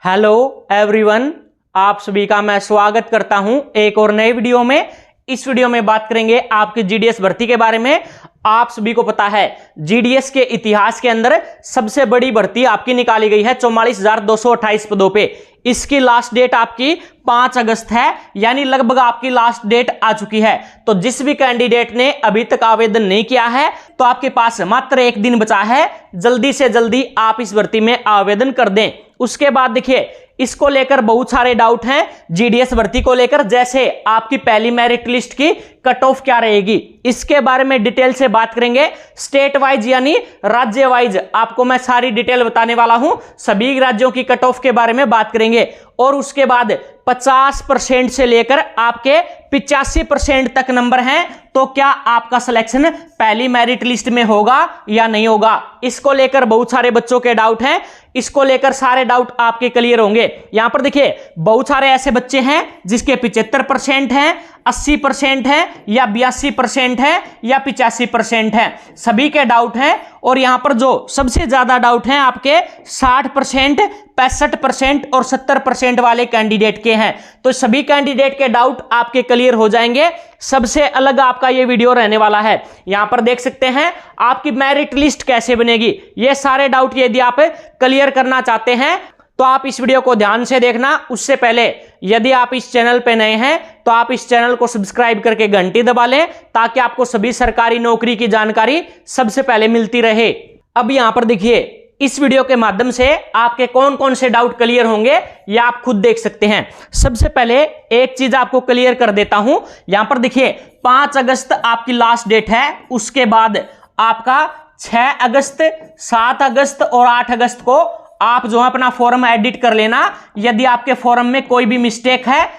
Hello everyone, आप सभी का मैं स्वागत करता हूं एक और नए वीडियो में। इस वीडियो में बात करेंगे आपकी जीडीएस भर्ती के बारे में। आप सभी को पता है जीडीएस के इतिहास के अंदर सबसे बड़ी भर्ती आपकी निकाली गई है 44,228 पदों पे। इसकी लास्ट डेट आपकी 5 अगस्त है, यानी लगभग आपकी लास्ट डेट आ चुकी है। तो जिस भी कैंडिडेट ने अभी तक आवेदन नहीं किया है तो आपके पास मात्र एक दिन बचा है, जल्दी से जल्दी आप इस भर्ती में आवेदन कर दें। उसके बाद देखिए, इसको लेकर बहुत सारे डाउट हैं जीडीएस भर्ती को लेकर, जैसे आपकी पहली मेरिट लिस्ट की कट ऑफ क्या रहेगी, इसके बारे में डिटेल से बात करेंगे। स्टेट वाइज यानी राज्य वाइज आपको मैं सारी डिटेल बताने वाला हूं। सभी राज्यों की कट ऑफ के बारे में बात करेंगे और उसके बाद 50% से लेकर आपके 85% तक नंबर हैं, तो क्या आपका सिलेक्शन पहली मेरिट लिस्ट में होगा या नहीं होगा, इसको लेकर बहुत सारे बच्चों के डाउट हैं। इसको लेकर सारे डाउट आपके क्लियर होंगे। यहां पर देखिए, बहुत सारे ऐसे बच्चे हैं जिसके 75% हैं, 80% है या 82% है या 85% है, सभी के डाउट हैं। और यहां पर जो सबसे ज्यादा डाउट हैं आपके 60%, 65% और 70% वाले कैंडिडेट के हैं। तो सभी कैंडिडेट के डाउट आपके क्लियर हो जाएंगे। सबसे अलग आपका ये वीडियो रहने वाला है। यहां पर देख सकते हैं आपकी मेरिट लिस्ट कैसे बनेगी, ये सारे डाउट यदि आप क्लियर करना चाहते हैं तो आप इस वीडियो को ध्यान से देखना। उससे पहले यदि आप इस चैनल पे नए हैं तो आप इस चैनल को सब्सक्राइब करके घंटी दबा लें, ताकि आपको सभी सरकारी नौकरी की जानकारी सबसे पहले मिलती रहे। अब यहां पर देखिए, इस वीडियो के माध्यम से आपके कौन कौन से डाउट क्लियर होंगे ये आप खुद देख सकते हैं। सबसे पहले एक चीज आपको क्लियर कर देता हूं। यहां पर देखिए, 5 अगस्त आपकी लास्ट डेट है। उसके बाद आपका 6 अगस्त, 7 अगस्त और 8 अगस्त को आप जो है अपना फॉर्म एडिट कर लेना, यदि आपके फॉर्म में कोई भी मिस्टेक है।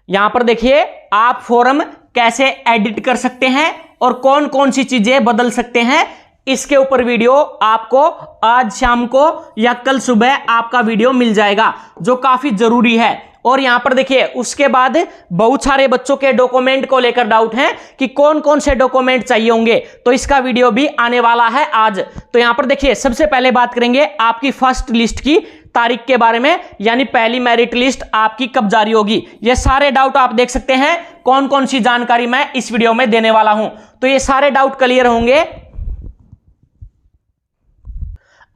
यहां पर देखिए, आप फॉर्म कैसे एडिट कर सकते हैं और कौन कौन सी चीजें बदल सकते हैं, इसके ऊपर वीडियो आपको आज शाम को या कल सुबह आपका वीडियो मिल जाएगा, जो काफी जरूरी है। और यहां पर देखिए, उसके बाद बहुत सारे बच्चों के डॉक्यूमेंट को लेकर डाउट हैं कि कौन कौन से डॉक्यूमेंट चाहिए होंगे, तो इसका वीडियो भी आने वाला है आज। तो यहां पर देखिए, सबसे पहले बात करेंगे आपकी फर्स्ट लिस्ट की तारीख के बारे में, यानी पहली मेरिट लिस्ट आपकी कब जारी होगी। ये सारे डाउट आप देख सकते हैं, कौन कौन सी जानकारी मैं इस वीडियो में देने वाला हूं। तो ये सारे डाउट क्लियर होंगे।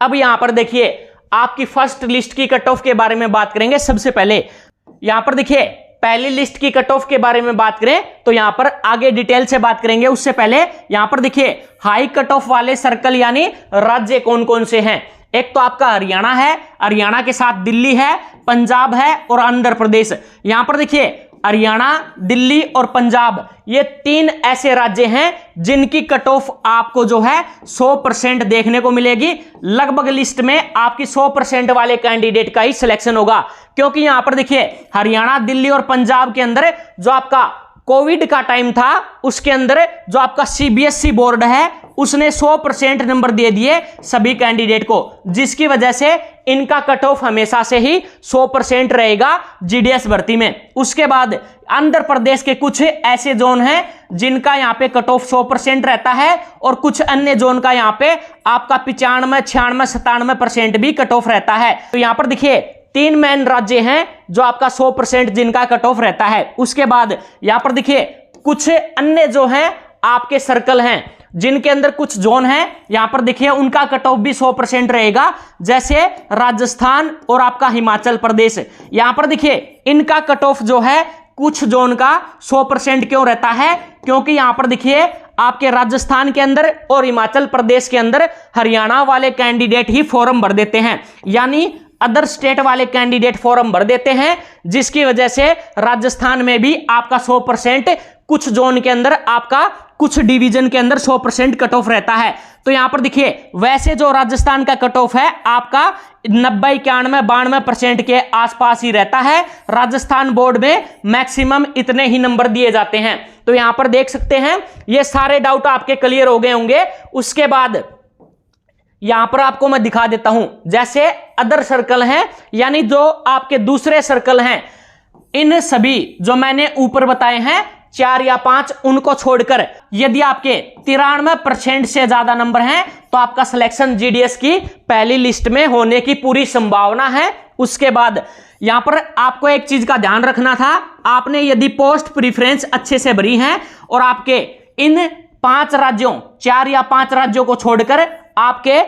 अब यहां पर देखिए, आपकी फर्स्ट लिस्ट की कट ऑफ के बारे में बात करेंगे। सबसे पहले यहां पर देखिए, पहली लिस्ट की कट ऑफ के बारे में बात करें तो यहां पर आगे डिटेल से बात करेंगे। उससे पहले यहां पर देखिए, हाई कट ऑफ वाले सर्कल यानी राज्य कौन कौन से हैं। एक तो आपका हरियाणा है, हरियाणा के साथ दिल्ली है, पंजाब है और आंध्र प्रदेश। यहां पर देखिए, हरियाणा, दिल्ली और पंजाब, ये 3 ऐसे राज्य हैं जिनकी कट ऑफ आपको जो है 100% देखने को मिलेगी। लगभग लिस्ट में आपकी 100% वाले कैंडिडेट का ही सिलेक्शन होगा, क्योंकि यहां पर देखिए, हरियाणा, दिल्ली और पंजाब के अंदर जो आपका कोविड का टाइम था, उसके अंदर जो आपका सीबीएसई बोर्ड है उसने 100% नंबर दे दिए सभी कैंडिडेट को, जिसकी वजह से इनका कट ऑफ हमेशा से ही 100% रहेगा जीडीएस भर्ती में। उसके बाद आंध्र प्रदेश के कुछ ऐसे जोन हैं जिनका यहाँ पे कट ऑफ 100% रहता है, और कुछ अन्य जोन का यहाँ पे आपका 95, 96, 97% भी कट ऑफ रहता है। तो यहाँ पर देखिए, 3 मेन राज्य हैं जो आपका 100% जिनका कट ऑफ रहता है। उसके बाद यहां पर देखिए, कुछ अन्य जो हैं आपके सर्कल हैं जिनके अंदर कुछ जोन हैं, यहां पर देखिए उनका कट ऑफ भी 100% रहेगा, जैसे राजस्थान और आपका हिमाचल प्रदेश। यहां पर देखिए, इनका कट ऑफ जो है कुछ जोन का 100% क्यों रहता है, क्योंकि यहां पर देखिए आपके राजस्थान के अंदर और हिमाचल प्रदेश के अंदर हरियाणा वाले कैंडिडेट ही फॉर्म भर देते हैं, यानी अदर स्टेट वाले कैंडिडेट फॉर्म भर देते हैं, जिसकी वजह से राजस्थान में भी आपका 100%, कुछ जोन के अंदर आपका कुछ डिवीजन के अंदर 100% कट ऑफ रहता है। तो यहां पर देखिए, वैसे जो राजस्थान का कट ऑफ है आपका 90, 91, 92% के आसपास ही रहता है। राजस्थान बोर्ड में मैक्सिमम इतने ही नंबर दिए जाते हैं। तो यहां पर देख सकते हैं, ये सारे डाउट आपके क्लियर हो गए होंगे। उसके बाद यहां पर आपको मैं दिखा देता हूं, जैसे अदर सर्कल हैं यानी जो आपके दूसरे सर्कल हैं, इन सभी जो मैंने ऊपर बताए हैं 4 या 5, उनको छोड़कर यदि आपके 93% से ज्यादा नंबर हैं तो आपका सिलेक्शन जीडीएस की पहली लिस्ट में होने की पूरी संभावना है। उसके बाद यहां पर आपको एक चीज का ध्यान रखना था, आपने यदि पोस्ट प्रीफरेंस अच्छे से भरी है और आपके इन 5 राज्यों 4 या 5 राज्यों को छोड़कर आपके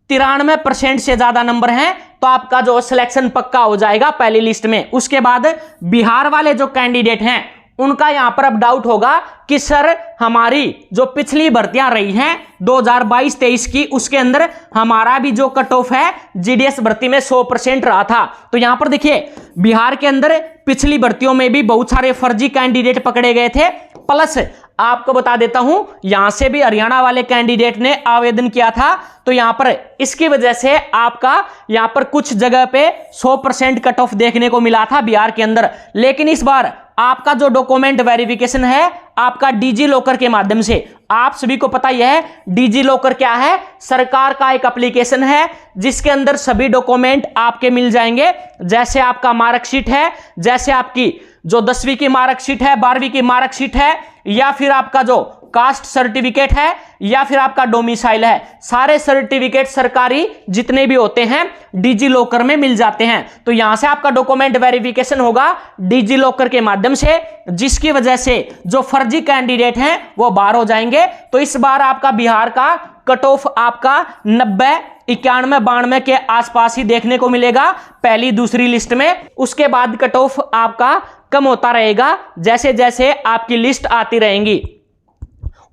93% से ज्यादा नंबर हैं तो आपका जो सिलेक्शन पक्का हो जाएगा पहली लिस्ट में। उसके बाद बिहार वाले जो कैंडिडेट हैं उनका यहां पर अब डाउट होगा कि सर हमारी जो पिछली भर्तियां रही हैं 2022-23 की, उसके अंदर हमारा भी जो कट ऑफ है जीडीएस भर्ती में 100% रहा था। तो यहां पर देखिए बिहार के अंदर पिछली भर्तियों में भी बहुत सारे फर्जी कैंडिडेट पकड़े गए थे, प्लस आपको बता देता हूं यहां से भी हरियाणा वाले कैंडिडेट ने आवेदन किया था। तो यहां पर इसकी वजह से आपका यहां पर कुछ जगह पे 100% कट ऑफ देखने को मिला था बिहार के अंदर। लेकिन इस बार आपका जो डॉक्यूमेंट वेरिफिकेशन है आपका डिजी लॉकर के माध्यम से, आप सभी को पता यह है डिजी लॉकर क्या है, सरकार का एक एप्लीकेशन है जिसके अंदर सभी डॉक्यूमेंट आपके मिल जाएंगे। जैसे आपका मार्कशीट है, जैसे आपकी जो 10वीं की मार्कशीट है, 12वीं की मार्कशीट है, या फिर आपका जो कास्ट सर्टिफिकेट है, या फिर आपका डोमिसाइल है, सारे सर्टिफिकेट सरकारी जितने भी होते हैं डिजी लॉकर में मिल जाते हैं। तो यहां से आपका डॉक्यूमेंट वेरिफिकेशन होगा डिजी लॉकर के माध्यम से, जिसकी वजह से जो फर्जी कैंडिडेट हैं वो बाहर हो जाएंगे। तो इस बार आपका बिहार का कट ऑफ आपका 90, 91, 92 के आसपास ही देखने को मिलेगा पहली दूसरी लिस्ट में। उसके बाद कट ऑफ आपका कम होता रहेगा जैसे जैसे आपकी लिस्ट आती रहेंगी।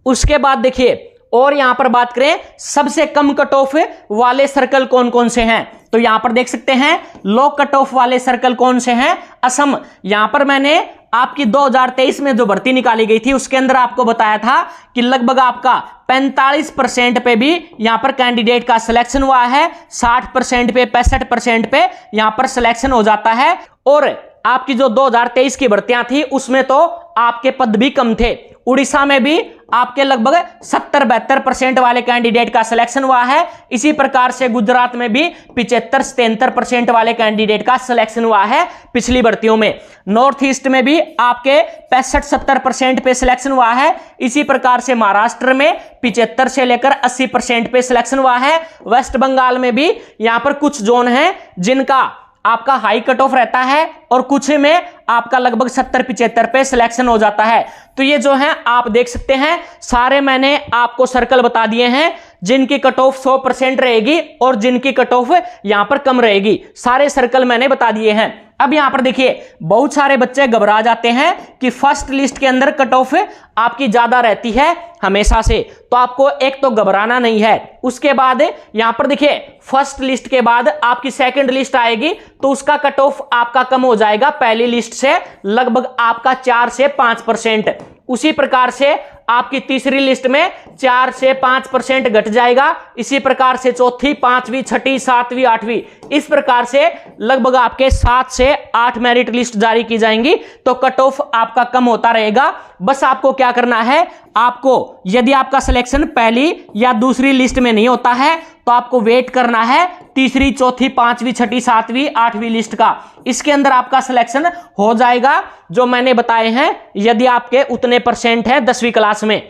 उसके बाद देखिए और यहां पर बात करें सबसे कम कट ऑफ वाले सर्कल कौन कौन से हैं, तो यहां पर देख सकते हैं लो कट ऑफ वाले सर्कल कौन से हैं। असम, यहां पर मैंने आपकी 2023 में जो भर्ती निकाली गई थी उसके अंदर आपको बताया था कि लगभग आपका 45% पे भी यहां पर कैंडिडेट का सिलेक्शन हुआ है, 60% पे 65% पे यहां पर सिलेक्शन हो जाता है। और आपकी जो 2023 की भर्तियां थी उसमें तो आपके पद भी कम थे। उड़ीसा में भी आपके लगभग 70-72% वाले कैंडिडेट का सिलेक्शन हुआ है। इसी प्रकार से गुजरात में भी 75-73% वाले कैंडिडेट का सिलेक्शन हुआ है पिछली भर्तियों में। नॉर्थ ईस्ट में भी आपके 65-70% पे सिलेक्शन हुआ है। इसी प्रकार से महाराष्ट्र में 75 से लेकर 80% पे सिलेक्शन हुआ है। वेस्ट बंगाल में भी यहां पर कुछ जोन हैं जिनका आपका हाई कट ऑफ रहता है और कुछ में आपका लगभग 70-75 पे सिलेक्शन हो जाता है। तो ये जो है आप देख सकते हैं सारे मैंने आपको सर्कल बता दिए हैं जिनकी कट ऑफ 100% रहेगी और जिनकी कट ऑफ यहां पर कम रहेगी, सारे सर्कल मैंने बता दिए हैं। अब यहां पर देखिए बहुत सारे बच्चे घबरा जाते हैं कि फर्स्ट लिस्ट के अंदर कट ऑफ आपकी ज्यादा रहती है हमेशा से, तो आपको एक तो घबराना नहीं है। उसके बाद यहां पर देखिए फर्स्ट लिस्ट के बाद आपकी सेकंड लिस्ट आएगी तो उसका कट ऑफ आपका कम हो जाएगा पहली लिस्ट से लगभग आपका 4 से 5%। उसी प्रकार से आपकी तीसरी लिस्ट में 4 से 5% घट जाएगा। इसी प्रकार से चौथी, 5वीं, 6ठी, 7वीं, 8वीं, इस प्रकार से लगभग आपके 7 से 8 मेरिट लिस्ट जारी की जाएंगी तो कट ऑफ आपका कम होता रहेगा। बस आपको क्या करना है, आपको यदि आपका सिलेक्शन पहली या दूसरी लिस्ट में नहीं होता है तो आपको वेट करना है तीसरी, चौथी, 5वीं, 6ठी, 7वीं, 8वीं लिस्ट का। इसके अंदर आपका सिलेक्शन हो जाएगा जो मैंने बताए हैं यदि आपके उतने परसेंट है 10वीं क्लास में।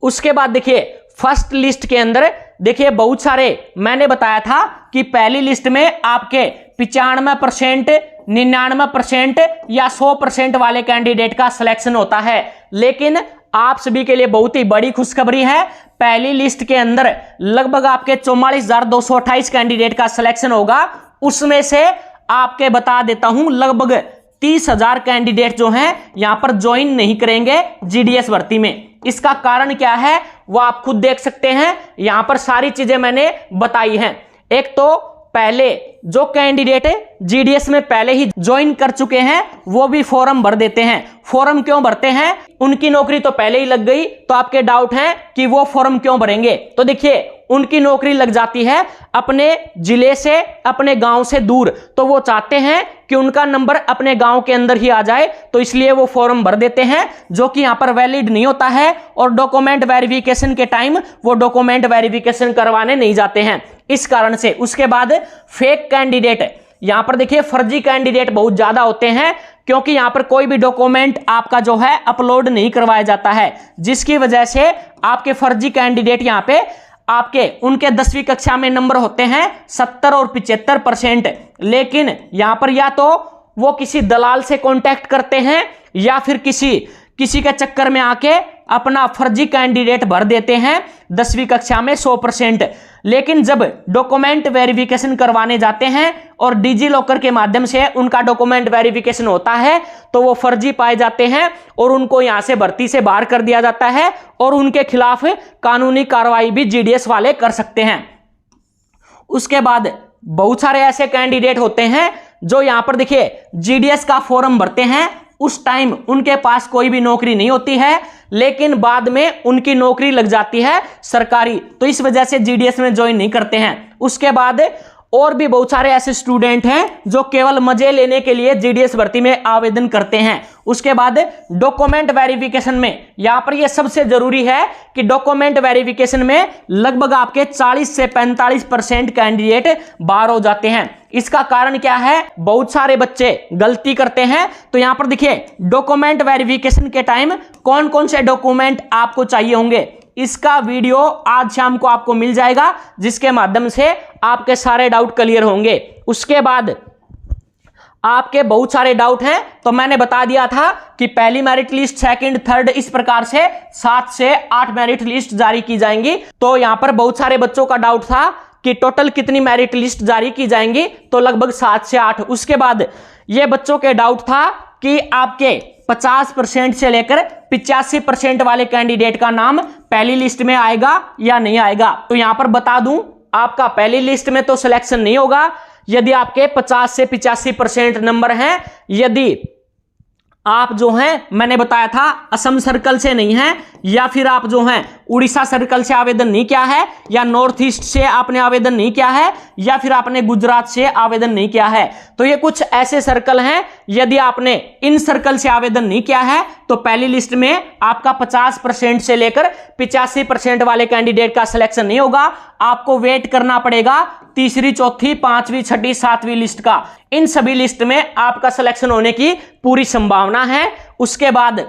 उसके बाद देखिए फर्स्ट लिस्ट के अंदर देखिए बहुत सारे मैंने बताया था कि पहली लिस्ट में आपके 95%, 99% या 100% वाले कैंडिडेट का सिलेक्शन होता है। लेकिन आप सभी के लिए बहुत ही बड़ी खुशखबरी है, पहली लिस्ट के अंदर लगभग आपके 44,228 कैंडिडेट का सिलेक्शन होगा। उसमें से आपके बता देता हूं लगभग 30,000 कैंडिडेट जो हैं यहां पर ज्वाइन नहीं करेंगे जीडीएस भर्ती में। इसका कारण क्या है वो आप खुद देख सकते हैं, यहां पर सारी चीजें मैंने बताई हैं। एक तो पहले जो कैंडिडेट जीडीएस में पहले ही ज्वाइन कर चुके हैं वो भी फॉर्म भर देते हैं। फॉर्म क्यों भरते हैं, उनकी नौकरी तो पहले ही लग गई तो आपके डाउट हैं कि वो फॉर्म क्यों भरेंगे। तो देखिए उनकी नौकरी लग जाती है अपने जिले से, अपने गांव से दूर, तो वो चाहते हैं कि उनका नंबर अपने गांव के अंदर ही आ जाए, तो इसलिए वो फॉर्म भर देते हैं जो कि यहां पर वैलिड नहीं होता है और डॉक्यूमेंट वेरिफिकेशन के टाइम वो डॉक्यूमेंट वेरिफिकेशन करवाने नहीं जाते हैं इस कारण से। उसके बाद फेक कैंडिडेट, यहां पर देखिए फर्जी कैंडिडेट बहुत ज्यादा होते हैं क्योंकि यहां पर कोई भी डॉक्यूमेंट आपका जो है अपलोड नहीं करवाया जाता है, जिसकी वजह से आपके फर्जी कैंडिडेट यहां पे आपके उनके 10वीं कक्षा में नंबर होते हैं 70 और 75%, लेकिन यहां पर या तो वो किसी दलाल से कांटेक्ट करते हैं या फिर किसी के चक्कर में आके अपना फर्जी कैंडिडेट भर देते हैं 10वीं कक्षा में 100%, लेकिन जब डॉक्यूमेंट वेरिफिकेशन करवाने जाते हैं और डिजी लॉकर के माध्यम से उनका डॉक्यूमेंट वेरिफिकेशन होता है तो वो फर्जी पाए जाते हैं और उनको यहां से भर्ती से बाहर कर दिया जाता है और उनके खिलाफ कानूनी कार्रवाई भी जीडीएस वाले कर सकते हैं। उसके बाद बहुत सारे ऐसे कैंडिडेट होते हैं जो यहां पर देखिए जीडीएस का फॉर्म भरते हैं, उस टाइम उनके पास कोई भी नौकरी नहीं होती है, लेकिन बाद में उनकी नौकरी लग जाती है सरकारी, तो इस वजह से जीडीएस में ज्वाइन नहीं करते हैं। उसके बाद और भी बहुत सारे ऐसे स्टूडेंट हैं जो केवल मजे लेने के लिए जीडीएस भर्ती में आवेदन करते हैं। उसके बाद डॉक्यूमेंट वेरिफिकेशन में यहां पर यह सबसे जरूरी है कि डॉक्यूमेंट वेरिफिकेशन में लगभग आपके 40 से 45% कैंडिडेट बाहर हो जाते हैं। इसका कारण क्या है? बहुत सारे बच्चे गलती करते हैं। तो यहां पर देखिए डॉक्यूमेंट वेरिफिकेशन के टाइम कौन कौन से डॉक्यूमेंट आपको चाहिए होंगे, इसका वीडियो आज शाम को आपको मिल जाएगा, जिसके माध्यम से आपके सारे डाउट क्लियर होंगे। उसके बाद आपके बहुत सारे डाउट हैं, तो मैंने बता दिया था कि पहली मेरिट लिस्ट, सेकंड, थर्ड, इस प्रकार से 7 से 8 मेरिट लिस्ट जारी की जाएंगी। तो यहां पर बहुत सारे बच्चों का डाउट था कि टोटल कितनी मेरिट लिस्ट जारी की जाएंगी, तो लगभग 7 से 8। उसके बाद ये बच्चों के डाउट था कि आपके 50% से लेकर 85% वाले कैंडिडेट का नाम पहली लिस्ट में आएगा या नहीं आएगा। तो यहां पर बता दूं, आपका पहली लिस्ट में तो सिलेक्शन नहीं होगा यदि आपके 50 से 85% नंबर हैं। यदि आप जो हैं, मैंने बताया था असम सर्कल से नहीं है, या फिर आप जो हैं उड़ीसा सर्कल से आवेदन नहीं किया है, या नॉर्थ ईस्ट से आपने आवेदन नहीं किया है, या फिर आपने गुजरात से आवेदन नहीं किया है, तो ये कुछ ऐसे सर्कल हैं, यदि आपने इन सर्कल से आवेदन नहीं किया है तो पहली लिस्ट में आपका 50% से लेकर 85% वाले कैंडिडेट का सिलेक्शन नहीं होगा। आपको वेट करना पड़ेगा तीसरी, चौथी, 5वीं, 6ठी, 7वीं लिस्ट का। इन सभी लिस्ट में आपका सिलेक्शन होने की पूरी संभावना है। उसके बाद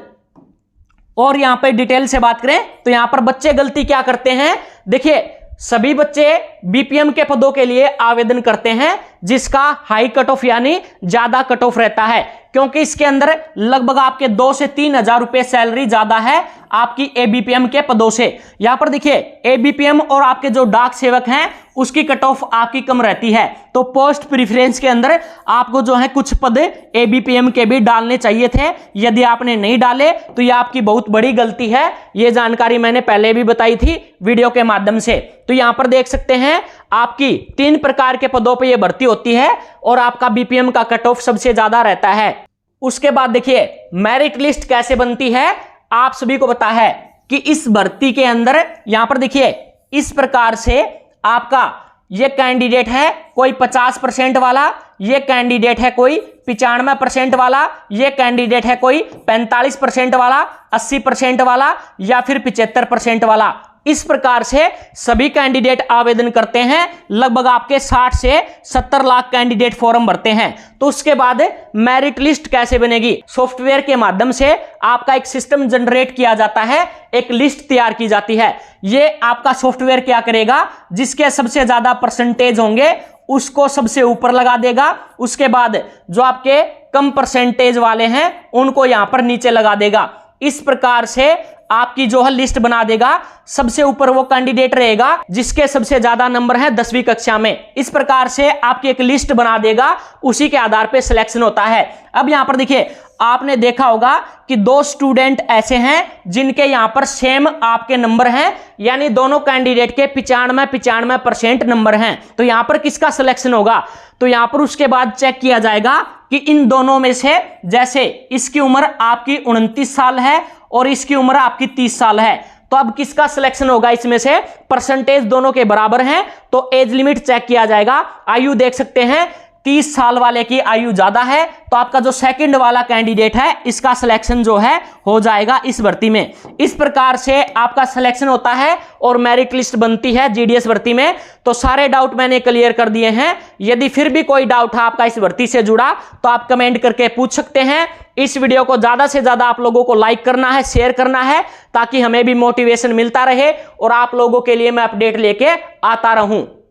और यहां पे डिटेल से बात करें तो यहां पर बच्चे गलती क्या करते हैं, देखिए सभी बच्चे बीपीएम के पदों के लिए आवेदन करते हैं जिसका हाई कट ऑफ यानी ज्यादा कट ऑफ रहता है, क्योंकि इसके अंदर लगभग आपके 2 से 3 हजार रुपए सैलरी ज्यादा है आपकी एबीपीएम के पदों से। यहां पर देखिए एबीपीएम और आपके जो डाक सेवक हैं उसकी कट ऑफ आपकी कम रहती है, तो पोस्ट प्रेफरेंस के अंदर आपको जो है कुछ पद एबीपीएम के भी डालने चाहिए थे। यदि आपने नहीं डाले तो यह आपकी बहुत बड़ी गलती है। यह जानकारी मैंने पहले भी बताई थी वीडियो के माध्यम से। तो यहां पर देख सकते हैं आपकी 3 प्रकार के पदों पर यह भर्ती होती है और आपका बीपीएम का कट ऑफ सबसे ज्यादा रहता है। उसके बाद देखिए मेरिट लिस्ट कैसे बनती है, आप सभी को पता है कि इस भर्ती के अंदर यहां पर देखिए इस प्रकार से आपका ये कैंडिडेट है कोई 50% वाला, ये कैंडिडेट है कोई 95% वाला, ये कैंडिडेट है कोई 45% वाला, 80% वाला या फिर 75% वाला। इस प्रकार से सभी कैंडिडेट आवेदन करते हैं। लगभग आपके 60 से 70 लाख कैंडिडेट फॉर्म भरते हैं। तो उसके बाद मेरिट लिस्ट कैसे बनेगी, सॉफ्टवेयर के माध्यम से आपका एक सिस्टम जनरेट किया जाता है, एक लिस्ट तैयार की जाती है। ये आपका सॉफ्टवेयर क्या करेगा, जिसके सबसे ज्यादा परसेंटेज होंगे उसको सबसे ऊपर लगा देगा। उसके बाद जो आपके कम परसेंटेज वाले हैं उनको यहां पर नीचे लगा देगा। इस प्रकार से आपकी जो है लिस्ट बना देगा। सबसे ऊपर वो कैंडिडेट रहेगा जिसके सबसे ज्यादा नंबर है 10वीं कक्षा में। इस प्रकार से आपकी एक लिस्ट बना देगा, उसी के आधार पे सिलेक्शन होता है। अब यहां पर देखिए आपने देखा होगा कि 2 स्टूडेंट ऐसे हैं जिनके यहां पर सेम आपके नंबर हैं, यानी दोनों कैंडिडेट के 95% नंबर हैं। तो यहां पर किसका सिलेक्शन होगा, तो यहां पर उसके बाद चेक किया जाएगा कि इन दोनों में से, जैसे इसकी उम्र आपकी 29 साल है और इसकी उम्र आपकी 30 साल है, तो अब किसका सिलेक्शन होगा, इसमें से परसेंटेज दोनों के बराबर हैं तो एज लिमिट चेक किया जाएगा। आयु देख सकते हैं 30 साल वाले की आयु ज्यादा है तो आपका जो सेकंड वाला कैंडिडेट है इसका सिलेक्शन जो है हो जाएगा इस भर्ती में। इस प्रकार से आपका सिलेक्शन होता है और मेरिट लिस्ट बनती है जीडीएस भर्ती में। तो सारे डाउट मैंने क्लियर कर दिए हैं। यदि फिर भी कोई डाउट है आपका इस भर्ती से जुड़ा तो आप कमेंट करके पूछ सकते हैं। इस वीडियो को ज्यादा से ज्यादा आप लोगों को लाइक करना है, शेयर करना है, ताकि हमें भी मोटिवेशन मिलता रहे और आप लोगों के लिए मैं अपडेट लेके आता रहूं।